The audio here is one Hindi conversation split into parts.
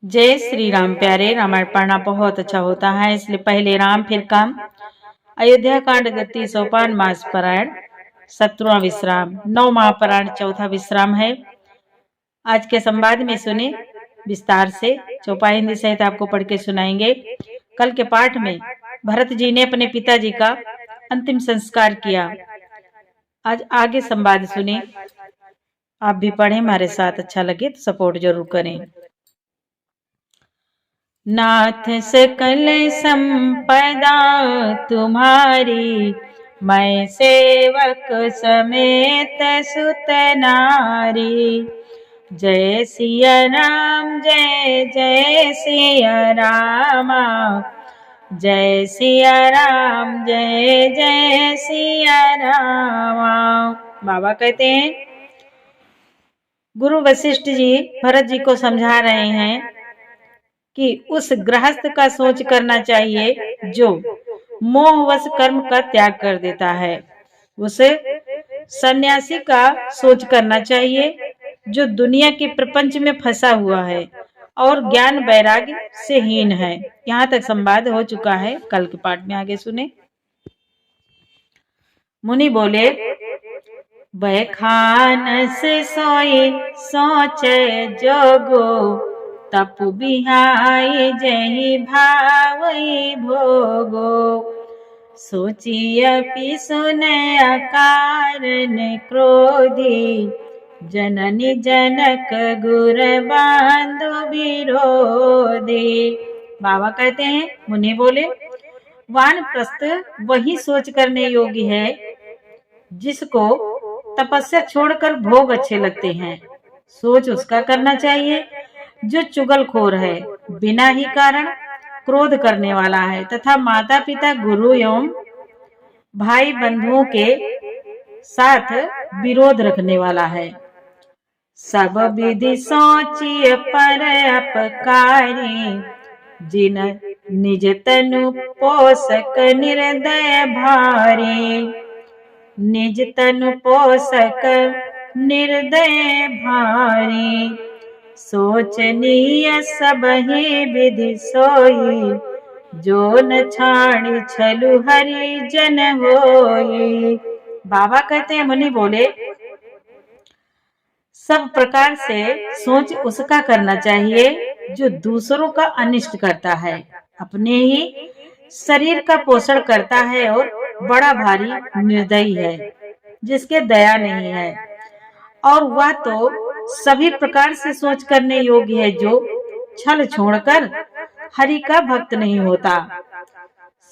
जय श्री राम। प्यारे, रामायण पढ़ना बहुत अच्छा होता है, इसलिए पहले राम फिर काम। अयोध्या कांड गति सोपान मास पारायण 17वां विश्राम। 9 महापारायण 4था विश्राम है। आज के संवाद में सुने विस्तार से। चौपाई हिंदी सहित आपको पढ़ के सुनाएंगे। कल के पाठ में भरत जी ने अपने पिताजी का अंतिम संस्कार किया। आज आगे संवाद सुने। आप भी पढ़ें हमारे साथ, अच्छा लगे तो सपोर्ट जरूर करें। नाथ सकल संपदा तुम्हारी, मैं सेवक समेत सुत नारी। जय सिया राम जय जय सिया रामा, जय सिया राम जय जय सिया रामा। बाबा कहते हैं, गुरु वशिष्ठ जी भरत जी को समझा रहे हैं कि उस गृहस्थ का सोच करना चाहिए जो मोहवश कर्म का त्याग कर देता है। उसे सन्यासी का सोच करना चाहिए जो दुनिया के प्रपंच में फंसा हुआ है और ज्ञान वैराग्य से हीन है। यहाँ तक संवाद हो चुका है, कल के पाठ में आगे सुने। मुनि बोले, वह खानस सोई सोचे जोगो, तप बिहाई जही भावई भोगो। सोचियपि सुने अकारण क्रोधी, जननी जनक गुर बांधु विरोधी। बाबा कहते हैं, मुनि बोले, वानप्रस्थ वही सोच करने योग्य है जिसको तपस्या छोड़कर भोग अच्छे लगते हैं। सोच उसका करना चाहिए जो चुगलखोर है, बिना ही कारण क्रोध करने वाला है तथा माता पिता गुरु एवं भाई बंधुओं के साथ विरोध रखने वाला है। सब विधि सोचिए पर अपकारी, जिन निज तनु पोषक निर्दय भारी। निज तनु पोषक निर्दय भारी, सोचनीय सब ही विधि सोई। जो न छाड़ी छलु हरि जन होई। बाबा कहते हैं, मुनि बोले, सब प्रकार से सोच उसका करना चाहिए जो दूसरों का अनिष्ट करता है, अपने ही शरीर का पोषण करता है और बड़ा भारी निर्दयी है, जिसके दया नहीं है। और वह तो सभी प्रकार से सोच करने योग्य है जो छल छोड़कर हरि का भक्त नहीं होता।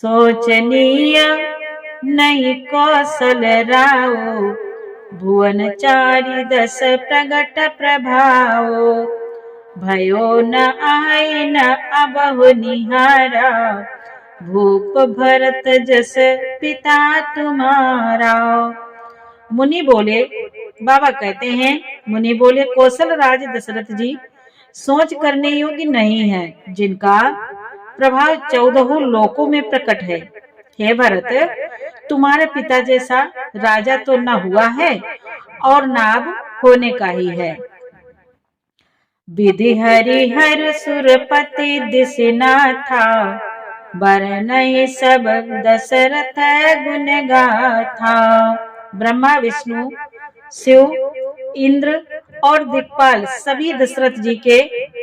सोचनीय नहीं कौशल राव, भुवन चारि दस प्रगट प्रभाव। भयो न आए न अबहु निहारा, भूप भरत जस पिता तुम्हारा। मुनि बोले, बाबा कहते हैं, मुनि बोले, कौशल राज दशरथ जी सोच करने योग्य नहीं है, जिनका प्रभाव 14 लोकों में प्रकट है। हे भरत, तुम्हारे पिता जैसा राजा तो न हुआ है और न अब होने का ही है। विधि हरि हर सुरपति दिसना था, बरनई सब दशरथ गुण गाथा। ब्रह्मा विष्णु शिव इंद्र और दिक्पाल सभी दशरथ जी के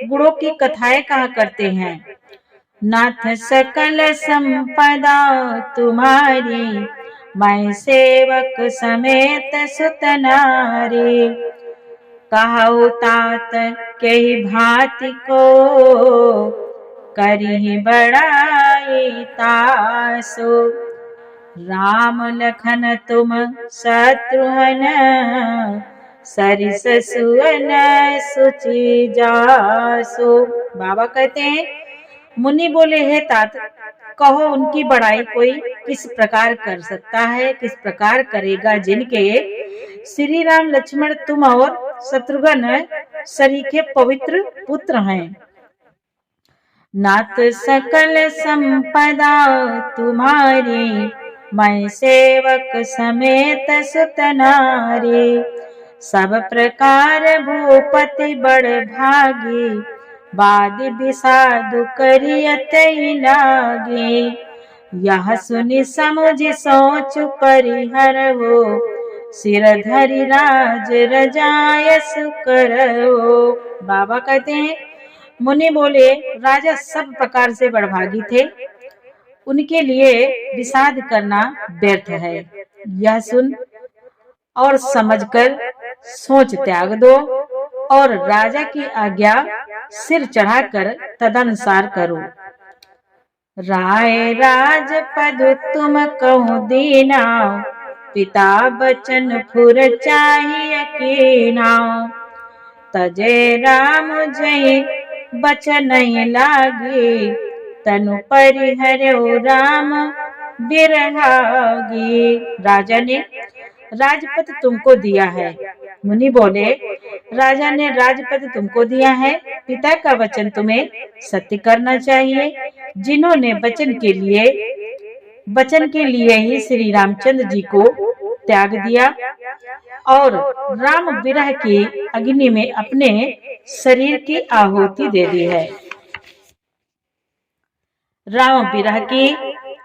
गुणों की कथाएं कहा करते हैं। नाथ सकल संपदा तुम्हारी, मैं सेवक समेत सुत नारी। कहु तात के भांति को, करी बड़ाई तासु। राम लखन तुम शत्रुघ्न, सरिस सुवन सुचि जासु। बाबा कहते हैं, मुनि बोले, हे तात, कहो उनकी बड़ाई कोई किस प्रकार कर सकता है, किस प्रकार करेगा, जिनके श्री राम लक्ष्मण तुम और शत्रुघ्न सरीखे पवित्र पुत्र हैं। नाथ सकल संपदा तुम्हारी, मैं सेवक समेत सुत नारी। सब प्रकार भूपति बड़ भागी, बाद विषादु करियत लागे। यह सुनि समुझ सोच परिहर हो, सिर धरि राज रजायस करओ। बाबा कहते हैं, मुनि बोले, राजा सब प्रकार से बड़भागी थे, उनके लिए विषाद करना व्यर्थ है। यह सुन और समझकर सोच त्याग दो और राजा की आज्ञा सिर चढ़ाकर तदनुसार करो। राय राजपद तुम कहूँ दीना, पिता बचन फुर चाहिए कीना। तजय राम जय बचन लागे, तनु परिहर्यो राम बिरहागी। राजा ने राजपद तुमको दिया है। मुनि बोले, राजा ने राजपद तुमको दिया है, पिता का वचन तुम्हें सत्य करना चाहिए। जिन्होंने वचन के लिए ही श्री रामचंद्र जी को त्याग दिया और राम विरह की अग्नि में अपने शरीर की आहुति दे दी है। राम विरह की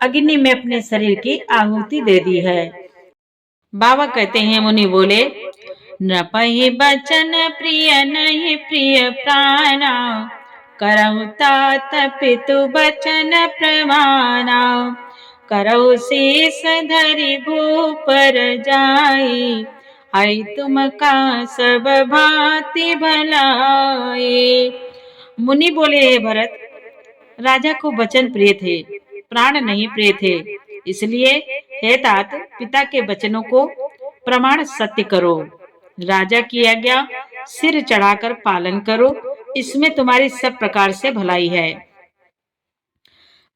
अग्नि में अपने शरीर की आहुति दे दी है। बाबा कहते हैं, मुनि बोले, नपहि बचन प्रिय नहीं प्रिय प्राणा, करहु तात पितु बचन प्रमाणा। करहु शीस धरि भूपर जाई, आई तुम का सब भांति भलाई। मुनि बोले, हे भरत, राजा को वचन प्रिय थे, प्राण नहीं प्रिय थे, इसलिए हे तात, पिता के वचनों को प्रमाण सत्य करो। राजा की आज्ञा सिर चढ़ाकर पालन करो, इसमें तुम्हारी सब प्रकार से भलाई है।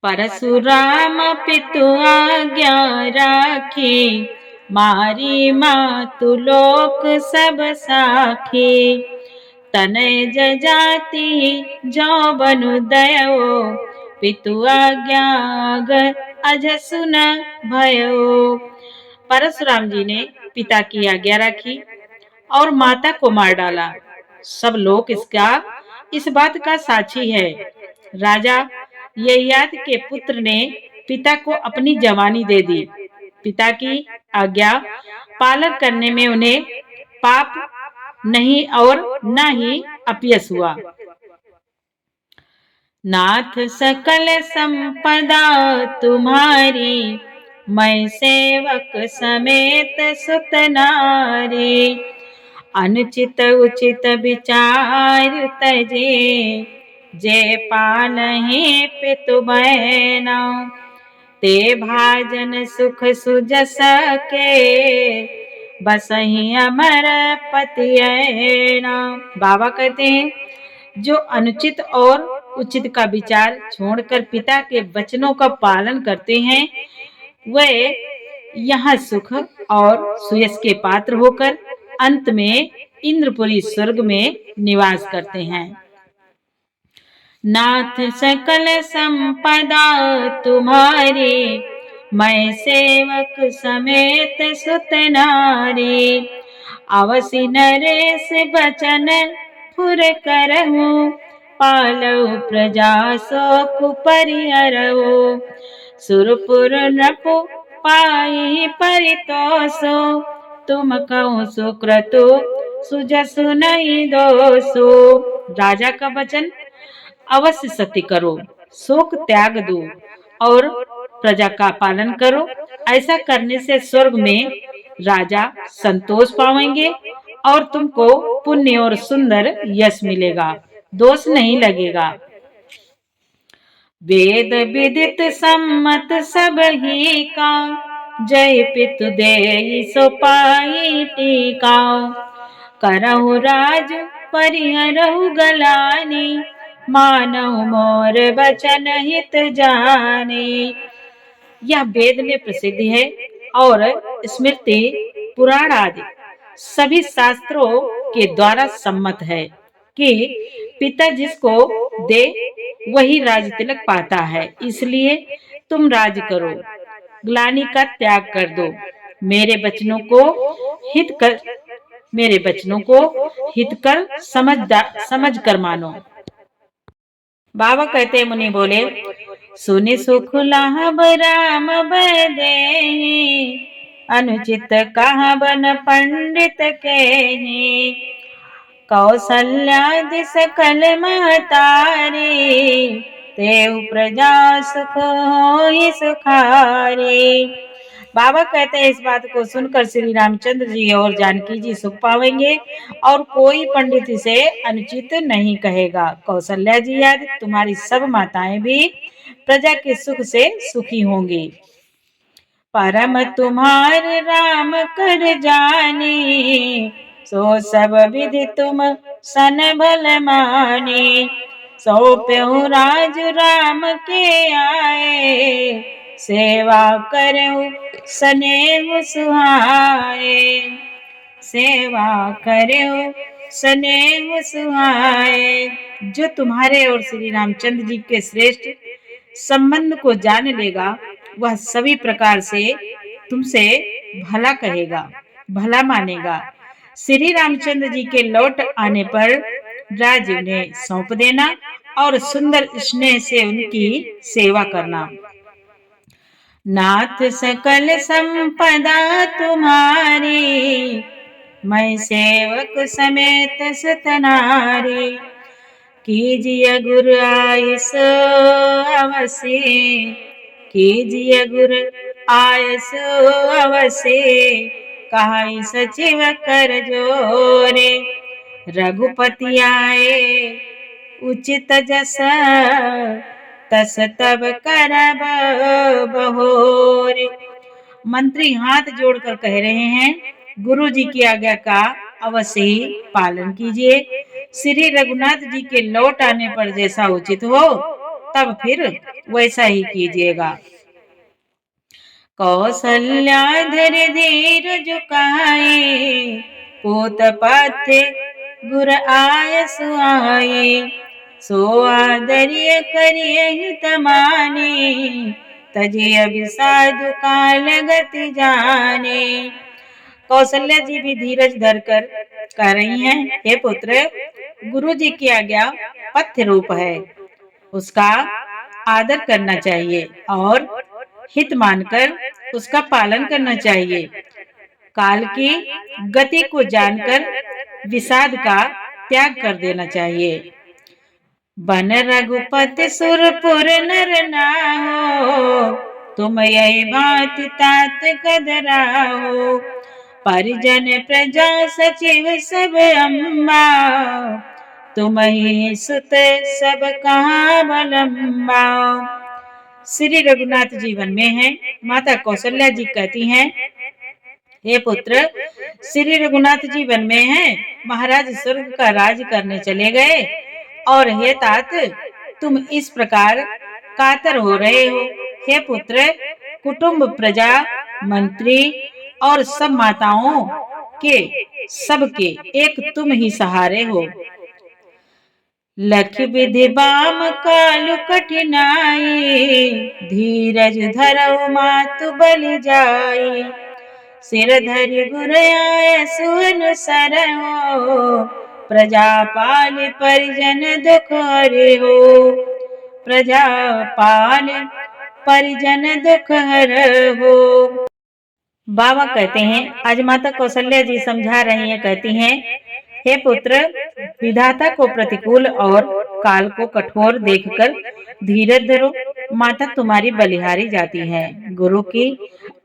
परशुराम पितु आज्ञा राखी, मारी मातु लोक सब साखी। तनय जजाति जो बनु दयो, पितु आज्ञा अज सुन भयो। परशुराम जी ने पिता की आज्ञा रखी और माता को मार डाला। सब लोग इस बात का साक्षी है। राजा ययाति के पुत्र ने पिता को अपनी जवानी दे दी। पिता की आज्ञा पालन करने में उन्हें पाप नहीं और न ही अपयश हुआ। नाथ सकल संपदा तुम्हारी, मैं सेवक समेत सुत नारी। अनुचित उचित विचार तजे, जे पालहि पितु बहना। ते भाजन सुख सुजस के, बसहि अमर पति ऐना। बाबा कहते हैं, जो अनुचित और उचित का विचार छोड़कर पिता के वचनों का पालन करते हैं, वे यहाँ सुख और सुयश के पात्र होकर अंत में इंद्रपुरी स्वर्ग में निवास करते हैं। नाथ सकल संपदा तुम्हारी, मैं सेवक समेत सुत नारी। अवसि नरेश बचन फुर करहूँ, पालऊ प्रजा शोक परिहरऊ। सुरपुर नृपु पाई परितोषो, तुम कहूँ सुक्रतु सुजसु नहीं दोषो। राजा का वचन अवश्य सत्य करो, शोक त्याग दो और प्रजा का पालन करो। ऐसा करने से स्वर्ग में राजा संतोष पाएंगे और तुमको पुण्य और सुंदर यश मिलेगा, दोष नहीं लगेगा। वेद विदित सम्मत सब ही का, जय पितु देहि सो पाई टीका। करहु राज परिहरहु गलानी, मानव मोर वचन हित जाने। यह वेद में प्रसिद्ध है और स्मृति पुराण आदि सभी शास्त्रों के द्वारा सम्मत है कि पिता जिसको दे वही राज तिलक पाता है। इसलिए तुम राज करो, ग्लानि का त्याग कर दो, मेरे वचनों को हित कर समझ कर मानो। बाबा कहते मुनि बोले, सुनि सुख लाभ राम बदेहि, अनुचित कहा बन पंडित केहि। कौसल्यादि सकल महतारी, तेउ प्रजा सुख होई सुखारी। बाबा कहते हैं इस बात को सुनकर श्री रामचंद्र जी और जानकी जी सुख पावेंगे और कोई पंडित इसे अनुचित नहीं कहेगा। कौशल्या जी आदि तुम्हारी सब माताएं भी प्रजा के सुख से सुखी होंगी। परम तुम्हारे राम कर जानी, सो सब विधि तुम सन भल मानी। सौंप्यहु राज राम के आए, सेवा करहु स्नेह सुहाए। सेवा करहु स्नेह सुहाए। जो तुम्हारे और श्री रामचंद्र जी के श्रेष्ठ संबंध को जान लेगा, वह सभी प्रकार से तुमसे भला कहेगा, भला मानेगा। श्री रामचंद्र जी के लौट आने पर राज उन्हें सौंप देना और सुंदर स्नेह से उनकी सेवा करना। नाथ सकल संपदा तुम्हारी, मैं सेवक समेत सतनारी। कीजिए गुरु आयस अवसे, कीजिए गुरु आयस अवसे। कहाई सचिव कर जोरे, रघुपति आए उचित जस। तस तब करब बहोरे। मंत्री हाथ जोड़कर कह रहे हैं, गुरु जी की आज्ञा का अवश्य ही पालन कीजिए। श्री रघुनाथ जी के लौट आने पर जैसा उचित हो तब फिर वैसा ही कीजिएगा। कौशल्या धीरे धीरे झुकाए, पूत पाथे गुर आय सुआए। सो आदर्य करिए हित माने, तजिय विसाधु काल गति जाने। कौशल्या जी भी धीरज धरकर कह रही हैं, हे पुत्र, गुरु जी की आज्ञा पथ्य रूप है, उसका आदर करना चाहिए और हित मानकर उसका पालन करना चाहिए। काल की गति को जानकर विषाद का त्याग कर देना चाहिए। बन रघुपति सुरपुर नर नाहो, तुम यही भांति तात कदराहो। परिजन प्रजा सचिव सब अम्बा, तुम ही सुत सब कहाँ बलम्बा। श्री रघुनाथ जीवन में है। माता कौशल्या जी कहती हैं, हे पुत्र, श्री रघुनाथ जी वन में हैं, महाराज स्वर्ग का राज करने चले गए और हे तात, तुम इस प्रकार कातर हो रहे हो। हे पुत्र, कुटुंब, प्रजा, मंत्री और सब माताओं के सबके एक तुम ही सहारे हो। लख विधि बाम कालु कठिनाई, धीरज धरऊ मातु बलि जाई। सिर धरि गुर आय सुन सरहो, प्रजा पाल परिजन दुख हरे हो। प्रजा पाल परिजन दुख हर हो। बाबा कहते हैं, आज माता कौशल्या जी समझा रही हैं, कहती हैं, हे पुत्र, विधाता को प्रतिकूल और काल को कठोर देखकर धीरज धरो। माता तुम्हारी बलिहारी जाती है। गुरु की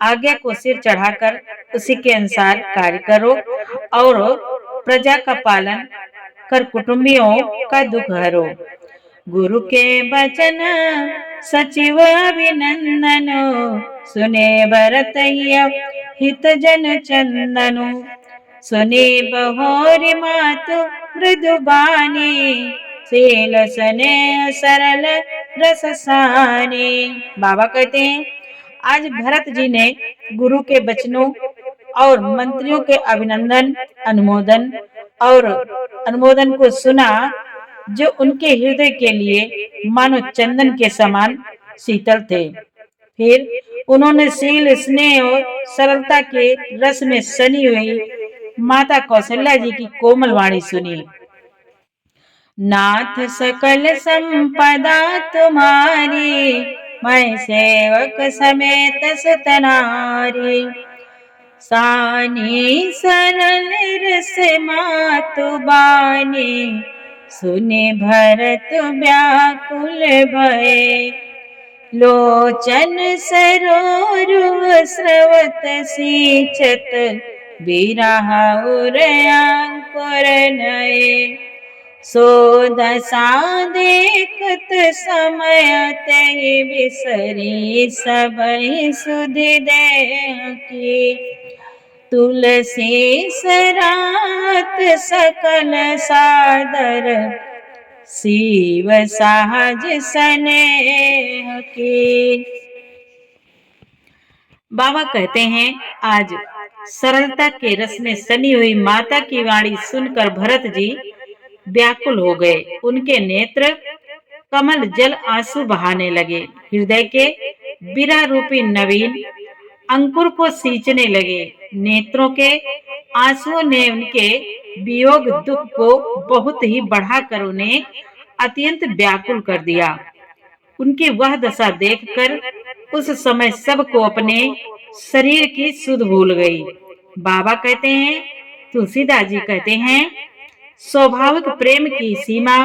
आज्ञा को सिर चढ़ाकर उसी के अनुसार कार्य करो और प्रजा का पालन कर कुटुंबियों का दुख हरो। गुरु के वचन सचिव अभिनंदनो, सुने भरतैया हित जन चंदनु। सुने बहोरी मातु मृदु बानी, सेल सने सरल रस सानी। बाबा कहते हैं, आज भरत जी ने गुरु के वचनों और मंत्रियों के अभिनंदन अनुमोदन को सुना, जो उनके हृदय के लिए मानो चंदन के समान शीतल थे। फिर उन्होंने शील, स्नेह और सरलता के रस में सनी हुई माता कौशल्या जी की कोमल वाणी सुनी। नाथ सकल संपदा तुम्हारी, मैं सेवक समेत सुत नारी। सानी सरल रस मातु बानी, सुने भरत व्याकुल भये। लोचन सरोरुह स्रवत सिंचत, बिरह उर अंकुर नये। सो दशा देखत समय तहि बिसरी, सबहि सुधि देह की। तुलसी सराहत सकल सादर, शिव सहज स्नेह की। बाबा कहते हैं, आज सरलता के रस में सनी हुई माता की वाणी सुनकर भरत जी व्याकुल हो गए। उनके नेत्र कमल जल आंसू बहाने लगे। हृदय के विरह रूपी नवीन अंकुर को सींचने लगे। नेत्रों के आंसुओं ने उनके वियोग दुख को बहुत ही बढ़ाकर उन्हें अत्यंत व्याकुल कर दिया। उनकी वह दशा देखकर उस समय सबको अपने शरीर की सुध भूल गई। बाबा कहते हैं, तुलसीदास जी कहते हैं, स्वाभाविक प्रेम की सीमा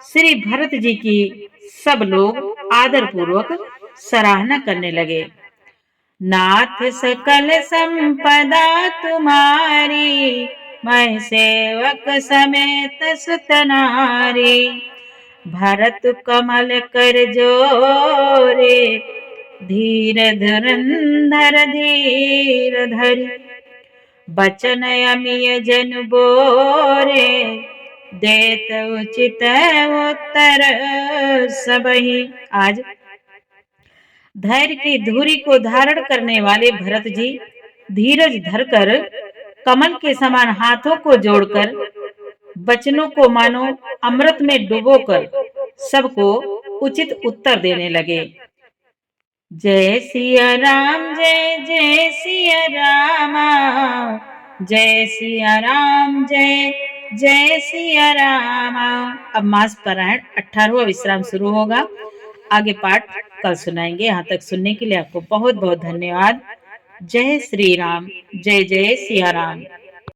श्री भरत जी की सब लोग आदर पूर्वक सराहना करने लगे। नाथ सकल संपदा तुम्हारी, मैं सेवक समेत सुत नारी। भरत कमल कर जोरे, धीर धुरंधर धीर धरि। बचन अमिय जन बोरे, देत उचित उत्तर सबहि। आज धैर्य की धुरी को धारण करने वाले भरत जी धीरज धरकर कमल के समान हाथों को जोड़कर वचनों को मानो अमृत में डुबोकर सबको उचित उत्तर देने लगे। जय सिया राम, जय जय सिया रामा, जय सिया राम, जय जय सिया रामा। अब मास पारायण 18वां विश्राम शुरू होगा। आगे पाठ कल सुनाएंगे। यहाँ तक सुनने के लिए आपको बहुत बहुत धन्यवाद। जय श्री राम, जय जय सिया राम।